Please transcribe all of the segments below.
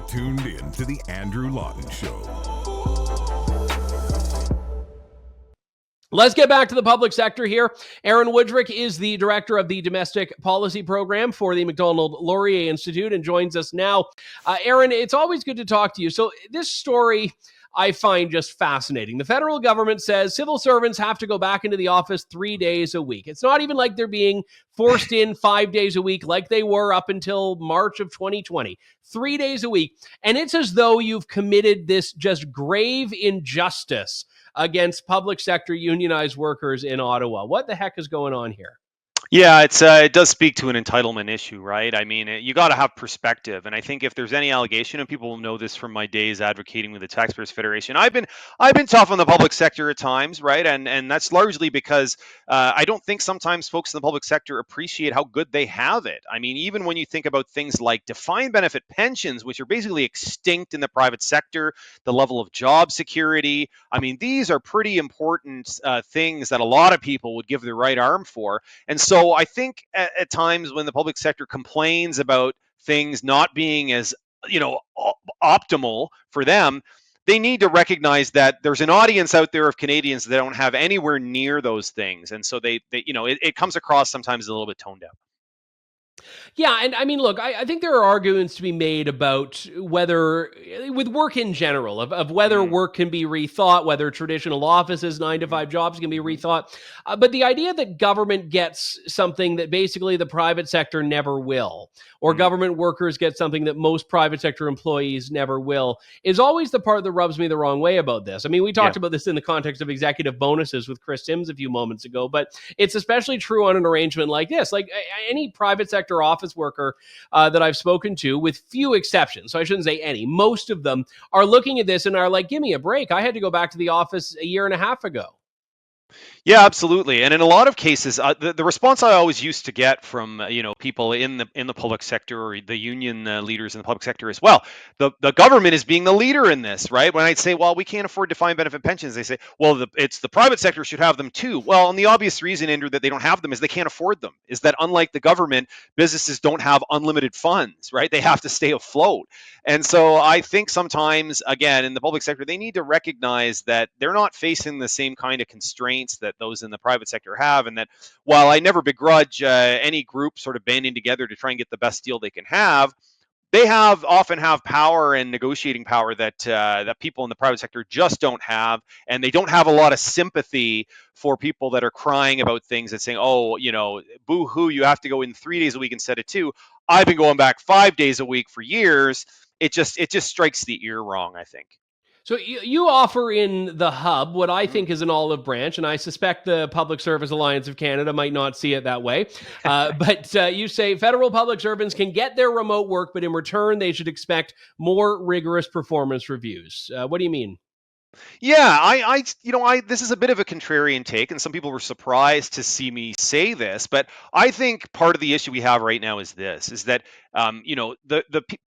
tuned in to The Andrew Lawton Show. Let's get back to the public sector here. Aaron Wudrick is the director of the Domestic Policy Program for the Macdonald-Laurier Institute and joins us now. Aaron, it's always good to talk to you. So this story I find just fascinating. The federal government says civil servants have to go back into the office 3 days a week. It's not even like they're being forced in 5 days a week like they were up until March of 2020. 3 days a week. And it's as though you've committed this just grave injustice against public sector unionized workers in Ottawa. What the heck is going on here? Yeah, it does speak to an entitlement issue, right? I mean, you got to have perspective, and I think if there's any allegation, and people will know this from my days advocating with the Taxpayers Federation, I've been tough on the public sector at times, right? And that's largely because I don't think sometimes folks in the public sector appreciate how good they have it. I mean, even when you think about things like defined benefit pensions, which are basically extinct in the private sector, the level of job security. I mean, these are pretty important things that a lot of people would give their right arm for, and so I think at times when the public sector complains about things not being as, optimal for them, they need to recognize that there's an audience out there of Canadians that don't have anywhere near those things. And so it comes across sometimes a little bit toned down. Yeah, and I mean, look, I think there are arguments to be made about whether, with work in general, of whether work can be rethought, whether traditional offices, 9-to-5 jobs can be rethought. But the idea that government gets something that basically the private sector never will, or government workers get something that most private sector employees never will, is always the part that rubs me the wrong way about this. I mean, we talked about this in the context of executive bonuses with Chris Sims a few moments ago, but it's especially true on an arrangement like this. Like any private sector office worker that I've spoken to, with few exceptions, so I shouldn't say any, most of them are looking at this and are like, give me a break. I had to go back to the office a year and a half ago. Yeah, absolutely. And in a lot of cases, the response I always used to get from people in the public sector or the union leaders in the public sector as well, the government is being the leader in this, right? When I'd say, well, we can't afford defined benefit pensions, they say, well, it's the private sector should have them too. Well, and the obvious reason, Andrew, that they don't have them is they can't afford them. Is that unlike the government, businesses don't have unlimited funds, right? They have to stay afloat. And so I think sometimes, again, in the public sector, they need to recognize that they're not facing the same kind of constraints that those in the private sector have, and that while I never begrudge any group sort of banding together to try and get the best deal they can have, they often have power and negotiating power that people in the private sector just don't have, and they don't have a lot of sympathy for people that are crying about things and saying, oh, boo hoo, you have to go in 3 days a week instead of 2. I've been going back 5 days a week for years. It just strikes the ear wrong, I think. So you offer in the hub what I think is an olive branch, and I suspect the Public Service Alliance of Canada might not see it that way. But you say federal public servants can get their remote work, but in return, they should expect more rigorous performance reviews. What do you mean? Yeah, I this is a bit of a contrarian take, and some people were surprised to see me say this, but I think part of the issue we have right now is that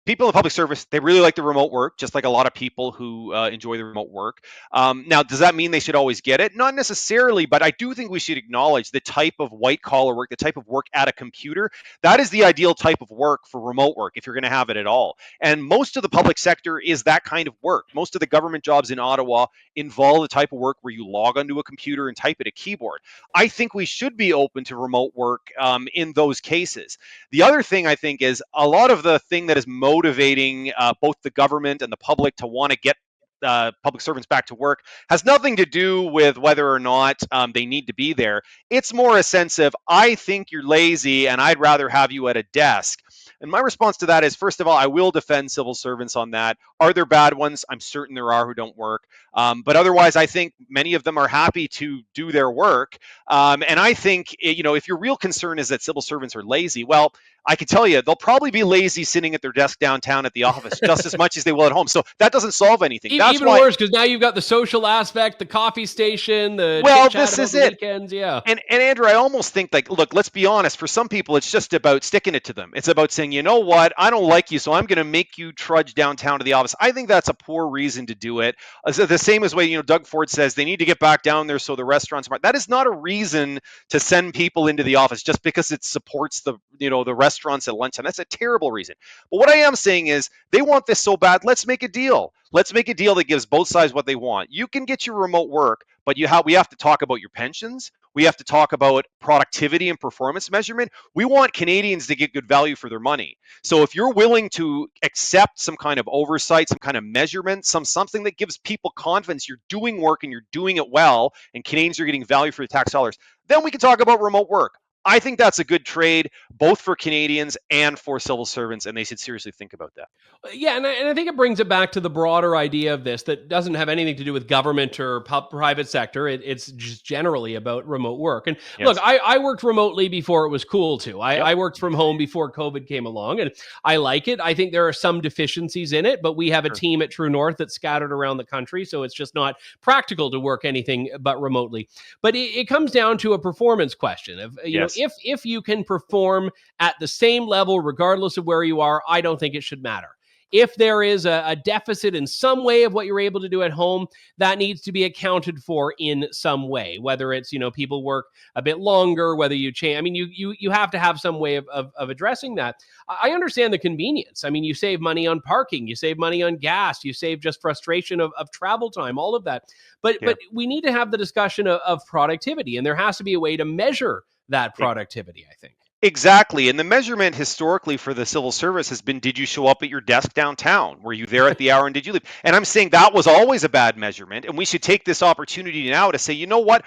people in the public service, they really like the remote work, just like a lot of people who enjoy the remote work. Now, does that mean they should always get it? Not necessarily, but I do think we should acknowledge the type of white collar work, the type of work at a computer. That is the ideal type of work for remote work, if you're going to have it at all. And most of the public sector is that kind of work. Most of the government jobs in Ottawa involve the type of work where you log onto a computer and type at a keyboard. I think we should be open to remote work in those cases. The other thing I think is a lot of the thing that is motivating both the government and the public to want to get public servants back to work has nothing to do with whether or not they need to be there. It's more a sense of, I think you're lazy and I'd rather have you at a desk. And my response to that is, first of all, I will defend civil servants on that. Are there bad ones? I'm certain there are who don't work. But otherwise, I think many of them are happy to do their work. And I think, if your real concern is that civil servants are lazy, well, I can tell you, they'll probably be lazy sitting at their desk downtown at the office just as much as they will at home. So that doesn't solve anything. That's even worse, because now you've got the social aspect, the coffee station, the this is it. Weekends, yeah. And Andrew, I almost think, like, look, let's be honest. For some people, it's just about sticking it to them. It's about saying, you know what, I don't like you, so I'm going to make you trudge downtown to the office. I think that's a poor reason to do it. The same as way, Doug Ford says they need to get back down there so the restaurants are. That is not a reason to send people into the office just because it supports the restaurant restaurants at lunchtime. That's a terrible reason. But what I am saying is they want this so bad. Let's make a deal. Let's make a deal that gives both sides what they want. You can get your remote work, but we have to talk about your pensions. We have to talk about productivity and performance measurement. We want Canadians to get good value for their money. So if you're willing to accept some kind of oversight, some kind of measurement, something that gives people confidence you're doing work and you're doing it well, and Canadians are getting value for the tax dollars, then we can talk about remote work. I think that's a good trade, both for Canadians and for civil servants, and they should seriously think about that. Yeah, and I think it brings it back to the broader idea of this that doesn't have anything to do with government or private sector. It's just generally about remote work. And look, Yes. I worked remotely before it was cool to. Yep. I worked from home before COVID came along, and I like it. I think there are some deficiencies in it, but we have a Sure. team at True North that's scattered around the country, so it's just not practical to work anything but remotely. But it comes down to a performance question of, Yes. if you can perform at the same level regardless of where you are, I don't think it should matter. If there is a deficit in some way of what you're able to do at home, that needs to be accounted for in some way, whether it's, people work a bit longer, whether you change. I mean, you have to have some way of addressing that. I understand the convenience. I mean, you save money on parking, you save money on gas, you save just frustration of travel time, all of that. But we need to have the discussion of productivity, and there has to be a way to measure that productivity, I think. Exactly. And the measurement historically for the civil service has been, did you show up at your desk downtown? Were you there at the hour and did you leave? And I'm saying that was always a bad measurement. And we should take this opportunity now to say, you know what?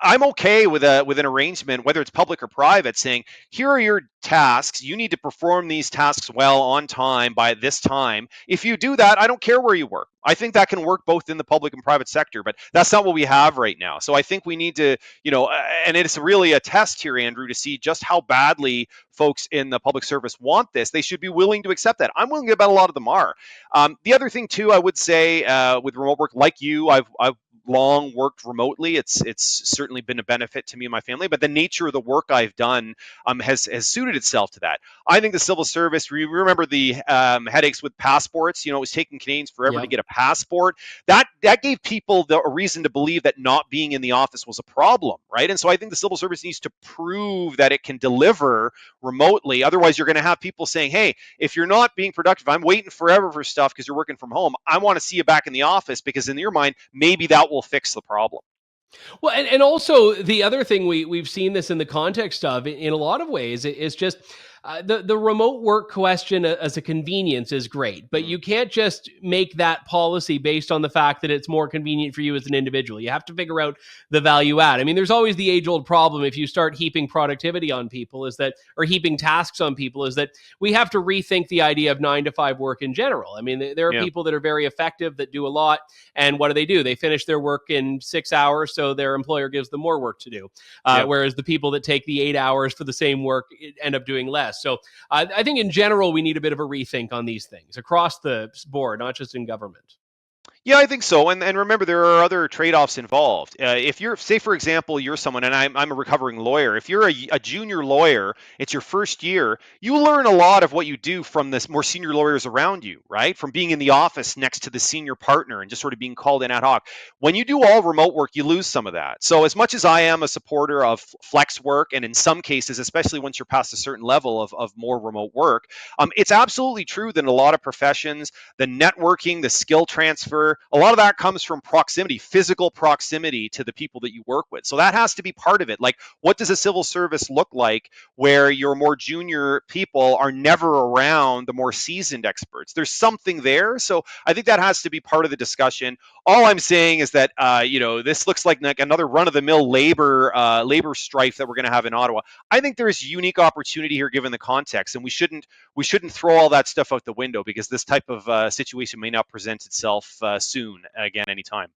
I'm okay with an arrangement, whether it's public or private, saying, here are your tasks. You need to perform these tasks well on time by this time. If you do that, I don't care where you work. I think that can work both in the public and private sector, but that's not what we have right now. So I think we need to, and it's really a test here, Andrew, to see just how badly folks in the public service want this. They should be willing to accept that. I'm willing to bet a lot of them are. The other thing too, I would say with remote work, like you, I've long worked remotely. It's certainly been a benefit to me and my family, but the nature of the work I've done has suited itself to that. I think the civil service, remember the headaches with passports, it was taking Canadians forever to get a passport. That gave people a reason to believe that not being in the office was a problem, right? And so I think the civil service needs to prove that it can deliver remotely. Otherwise, you're going to have people saying, hey, if you're not being productive, I'm waiting forever for stuff because you're working from home. I want to see you back in the office because in your mind, maybe that will fix the problem. Well, and also the other thing we've seen this in the context of in a lot of ways is just the remote work question as a convenience is great, but you can't just make that policy based on the fact that it's more convenient for you as an individual. You have to figure out the value add. I mean, there's always the age-old problem if you start heaping productivity on people or heaping tasks on people is that we have to rethink the idea of 9-to-5 work in general. I mean, there are people that are very effective that do a lot, and what do? They finish their work in 6 hours, so their employer gives them more work to do. Whereas the people that take the 8 hours for the same work end up doing less. So I think in general, we need a bit of a rethink on these things across the board, not just in government. Yeah, I think so. And remember, there are other trade-offs involved. If you're, say, for example, you're someone, and I'm a recovering lawyer. If you're a junior lawyer, it's your first year, you learn a lot of what you do from the more senior lawyers around you, right? From being in the office next to the senior partner and just sort of being called in ad hoc. When you do all remote work, you lose some of that. So as much as I am a supporter of flex work, and in some cases, especially once you're past a certain level of more remote work, it's absolutely true that in a lot of professions, the networking, the skill transfer, a lot of that comes from proximity, physical proximity to the people that you work with. So that has to be part of it. Like, what does a civil service look like where your more junior people are never around the more seasoned experts? There's something there. So I think that has to be part of the discussion. All I'm saying is that, this looks like another run-of-the-mill labor strife that we're going to have in Ottawa. I think there is unique opportunity here given the context, and we shouldn't throw all that stuff out the window because this type of situation may not present itself soon again anytime.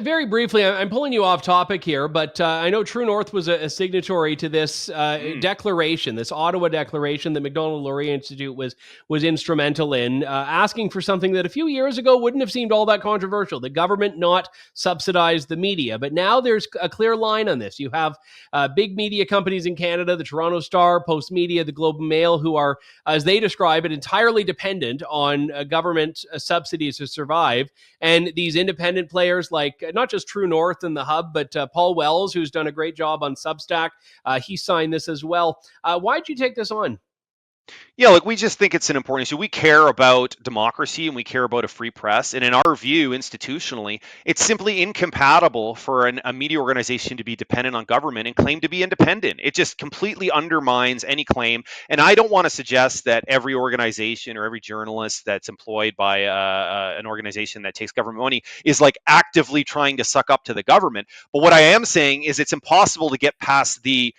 Very briefly, I'm pulling you off topic here, but I know True North was a signatory to this declaration, this Ottawa declaration that Macdonald-Laurier Institute was instrumental in, asking for something that a few years ago wouldn't have seemed all that controversial, the government not subsidize the media. But now there's a clear line on this. You have big media companies in Canada, the Toronto Star, Post Media, the Globe and Mail, who are, as they describe it, entirely dependent on government subsidies to survive. And these independent players like not just True North and The Hub, but Paul Wells, who's done a great job on Substack. He signed this as well. Why'd you take this on? Yeah, like we just think it's an important issue. We care about democracy and we care about a free press. And in our view, institutionally, it's simply incompatible for a media organization to be dependent on government and claim to be independent. It just completely undermines any claim. And I don't want to suggest that every organization or every journalist that's employed by an organization that takes government money is like actively trying to suck up to the government. But what I am saying is it's impossible to get past the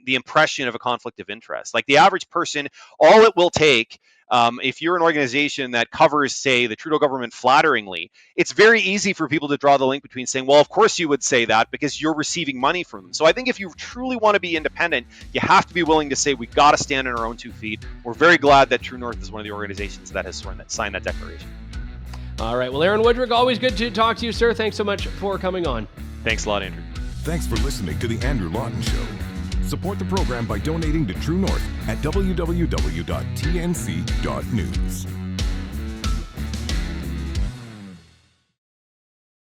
impression of a conflict of interest. Like the average person, all it will take, if you're an organization that covers, say, the Trudeau government flatteringly, it's very easy for people to draw the link between saying, well, of course you would say that because you're receiving money from them. So I think if you truly want to be independent, you have to be willing to say, we've got to stand on our own 2 feet. We're very glad that True North is one of the organizations that has signed that declaration. All right. Well, Aaron Wudrick, always good to talk to you, sir. Thanks so much for coming on. Thanks a lot, Andrew. Thanks for listening to The Andrew Lawton Show. Support the program by donating to True North at www.tnc.news.